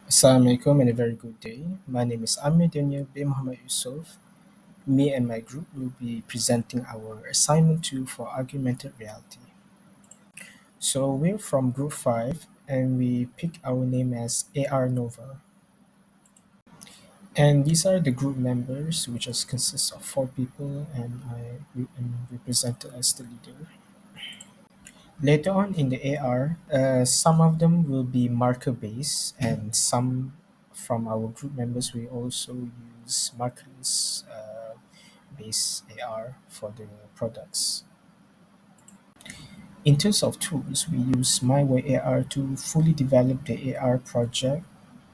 Assalamualaikum and a very good day. My name is Amir Daniel bin Muhammad Yusuf. Me and my group will be presenting our assignment 2 for augmented reality. So we're from group 5 and we pick our name as ARNova. And these are the group members, which is consists of 4 people, and I am represented as the leader. Later on in the AR, some of them will be marker based, and some from our group members we also use markerless based AR for the products. In terms of tools, we use MyWay AR to fully develop the AR project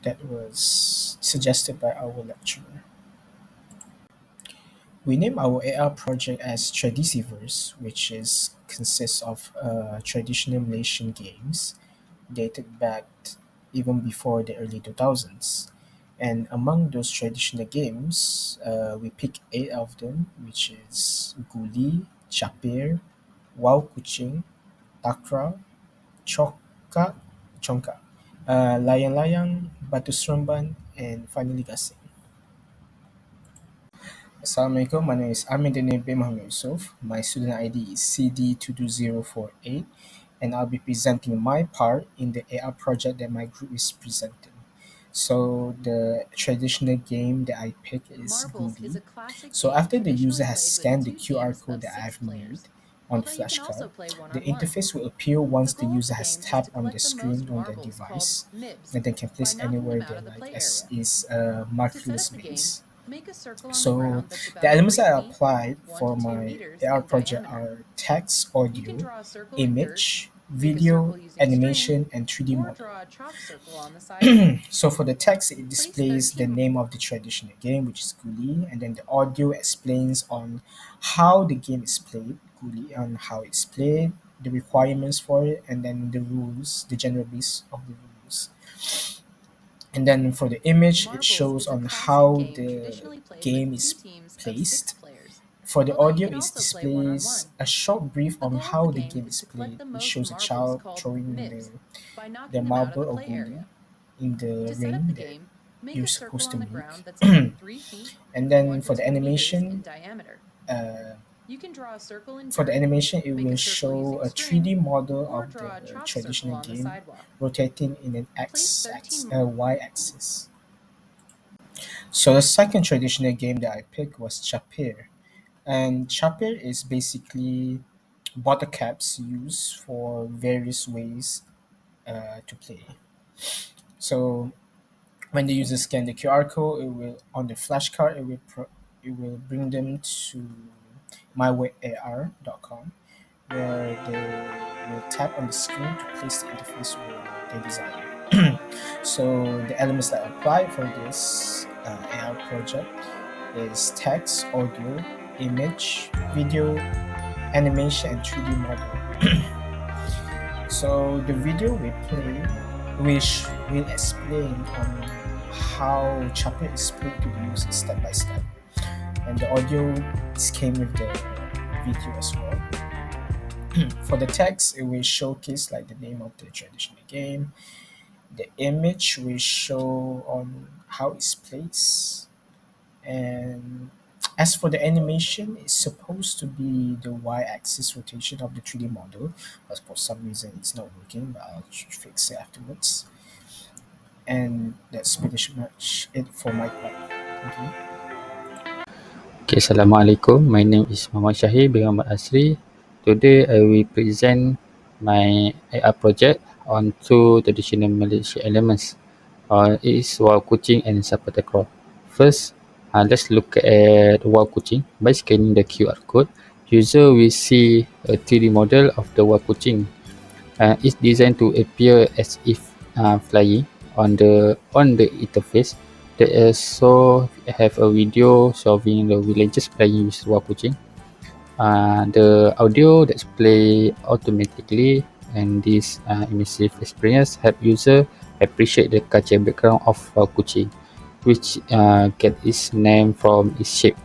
that was suggested by our lecturer. We name our AR project as Tradiciverse, which is consists of traditional Malaysian games dated back even before the early 2000s. And among those traditional games, we pick 8 of them, which is Guli, Chapir, Wow Kuching, Takra, Choka, Chongka, Layang-Layang, Batu Seremban, and finally Gasing. Assalamualaikum, my name is Ahmed bin Muhammad Yusuf. My student ID is CD22048, and I'll be presenting my part in the AR project that my group is presenting. So the traditional game that I pick is Marbles is a Goody. classic So game after the user traditionally has played with scanned the two QR teams code of that six I've made players, on the although you can also flashcard, play the one-on-one. interface will appear The once the goal of user the has game is to tapped on the collect the screen most on their marbles, called device, MIBs, and then can by place knocking anywhere them out they of the like play as area. is a To set up markerless the game, base. make a circle on the So ground that's the about elements 3 that I feet, applied 1 to for 2 my meters AR in project diameter. are text, You can audio, draw a circle in dirt, image, make a video, circle using string, animation, and 3D or model. draw a chalk circle on the sidewalk. So for the text, it Place displays the 13 name of the traditional game, which is Guli, and then the audio explains on how the game is played, Guli, on how it's played, the requirements for it, and then the rules, the general base of the rules. And then for the image, it Marbles shows is a on classic how game the traditionally played with game two is teams of six placed. players, For the although you audio, can it also play one on displays one. a short brief The on goal of the how the game game is is to collect played. the It most shows a marbles, child called throwing MIBs, by the knocking them out of the marble or play guli area. in the To set up the ring that game, make you're a circle supposed to on the make. ground that's about 3 feet, And then 1 to 2 meters in diameter. uh, You can draw a circle in for the dirt, animation, it make a will circle show using a string, 3D model or of draw a the chalk circle traditional on the game sidewalk. rotating in an Place 13 y-axis. So the second traditional game that I picked was Chapir. And Chapir is basically bottle caps used for various ways to play. So when the user scan the QR code, it will on the flashcard it will bring them to mywayar.com where they will tap on the screen to place the interface where they desire. So the elements that apply for this AR project is text, audio, image, video, animation, and 3D model. So the video we play, which will explain on how chapter is split to the user step by step, and the audio came with the video as well. For the text, it will showcase like the name of the traditional game. The image will show on how it's placed, and as for the animation, it's supposed to be the y-axis rotation of the 3D model, but for some reason it's not working. But I'll fix it afterwards. And that's pretty much it for my part. Thank you. Okay, Assalamualaikum. My name is Muhammad Shahir bin Muhammad Asri. Today I will present my AR project on two traditional Malaysia elements. It is wall kuching and sapata crawl. First, let's look at wall kuching. By scanning the QR code, user will see a 3D model of the wall kuching. It's designed to appear as if flying on the interface. They also have a video showing the villagers playing with Wapuching. The audio that's play automatically, and this immersive experience help user appreciate the culture background of Wapuching, which get its name from its shape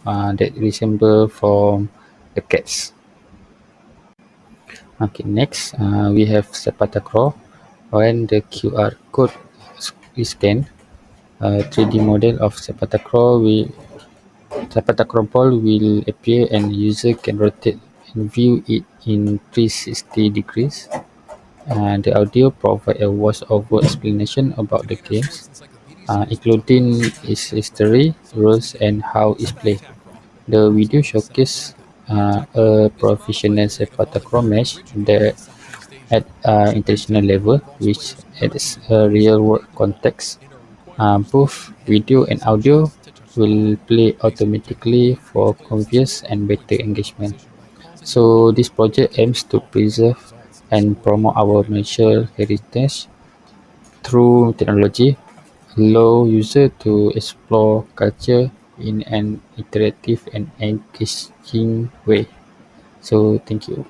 that resemble from the cats. Okay, next we have Zapata Crow. When the QR code automatically scan a 3D model of sepak takraw ball will appear and user can rotate and view it in 360 degrees. And the audio provide a voice-over explanation about the games, including its history, rules, and how it's played. The video showcase a professional sepak takraw match that at international level, which adds a real-world context. Both video and audio will play automatically for convenience and better engagement. So this project aims to preserve and promote our natural heritage through technology, allow users to explore culture in an interactive and engaging way. So thank you.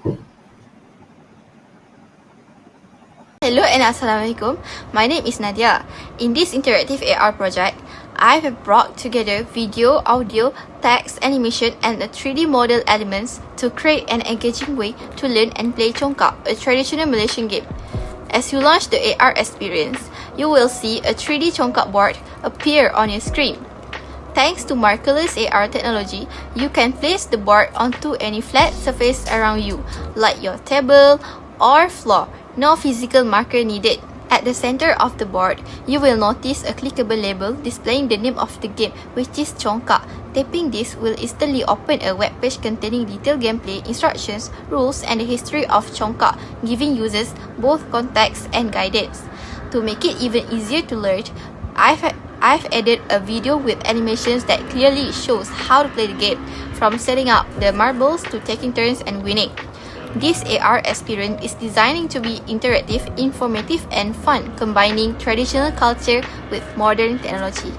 Hello and Assalamualaikum. My name is Nadia. In this interactive AR project, I have brought together video, audio, text, animation, and the 3D model elements to create an engaging way to learn and play Congkak, a traditional Malaysian game. As you launch the AR experience, you will see a 3D Congkak board appear on your screen. Thanks to markerless AR technology, you can place the board onto any flat surface around you, like your table or floor. No physical marker needed. At the center of the board, you will notice a clickable label displaying the name of the game, which is Congkak. Tapping this will instantly open a web page containing detailed gameplay, instructions, rules, and the history of Congkak, giving users both context and guidance. To make it even easier to learn, I've added a video with animations that clearly shows how to play the game, from setting up the marbles to taking turns and winning. This AR experience is designed to be interactive, informative, and fun, combining traditional culture with modern technology.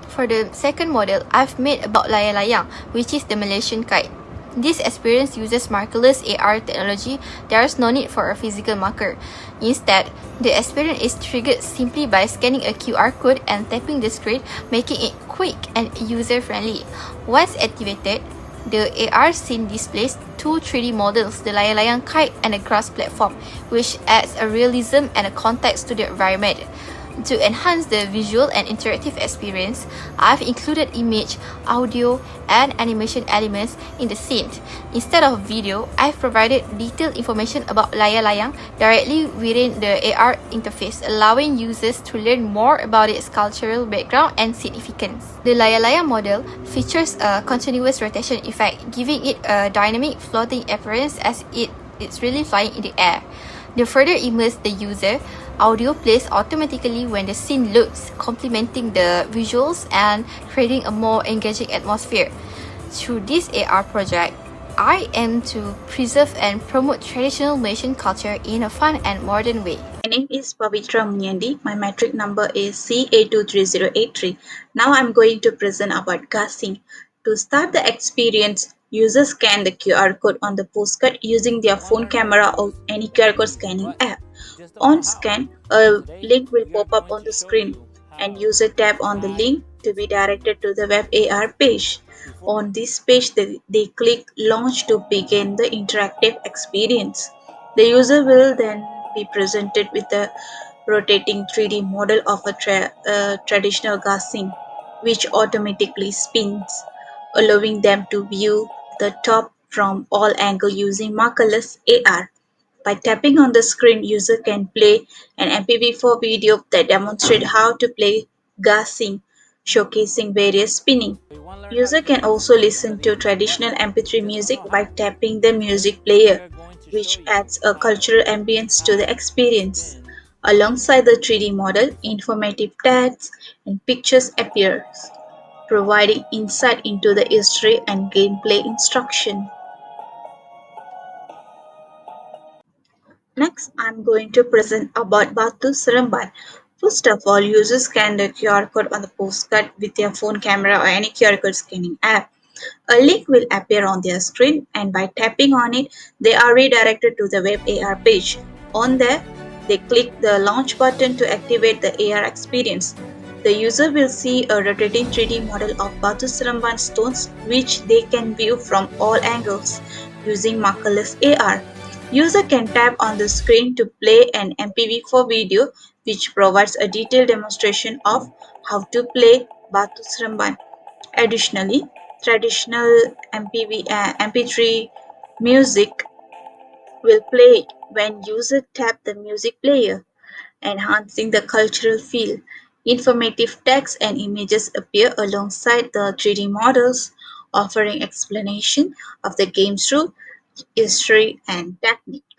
For the second model, I've made about layang-layang, which is the Malaysian kite. This experience uses markerless AR technology. There is no need for a physical marker. Instead, the experience is triggered simply by scanning a QR code and tapping the screen, making it quick and user-friendly. Once activated, the AR scene displays two 3D models, the layang-layang kite and the grass platform, which adds a realism and a context to the environment. To enhance the visual and interactive experience, I've included image, audio, and animation elements in the scene. Instead of video, I've provided detailed information about layang-layang directly within the AR interface, allowing users to learn more about its cultural background and significance. The layang-layang model features a continuous rotation effect, giving it a dynamic floating appearance as it's really flying in the air. To further immerse the user, audio plays automatically when the scene loads, complementing the visuals and creating a more engaging atmosphere. Through this AR project, I aim to preserve and promote traditional Malaysian culture in a fun and modern way. My name is Pavitra Munyandi. My metric number is C823083. Now I'm going to present about gassing. To start the experience, users scan the QR code on the postcard using their phone camera or any QR code scanning app. On scan, a link will pop up on the screen and user tap on the link to be directed to the web AR page. On this page, they click launch to begin the interactive experience. The user will then be presented with a rotating 3D model of a traditional gassing, which automatically spins, allowing them to view the top from all angles using markerless AR. By tapping on the screen, user can play an MPV4 video that demonstrates how to play gassing, showcasing various spinning. User can also listen to traditional MP3 music by tapping the music player, which adds a cultural ambience to the experience. Alongside the 3D model, informative tags and pictures appear, providing insight into the history and gameplay instruction. Next, I'm going to present about Batu Seremban. First of all, users scan the QR code on the postcard with their phone camera or any QR code scanning app. A link will appear on their screen, and by tapping on it, they are redirected to the web AR page. On there, they click the launch button to activate the AR experience. The user will see a rotating 3D model of Batu Seremban stones, which they can view from all angles using markerless AR. User can tap on the screen to play an MPV4 video which provides a detailed demonstration of how to play Batu Seremban. Additionally, traditional MP3 music will play when user tap the music player, enhancing the cultural feel. Informative text and images appear alongside the 3D models, offering explanation of the game's rule, history, and technique.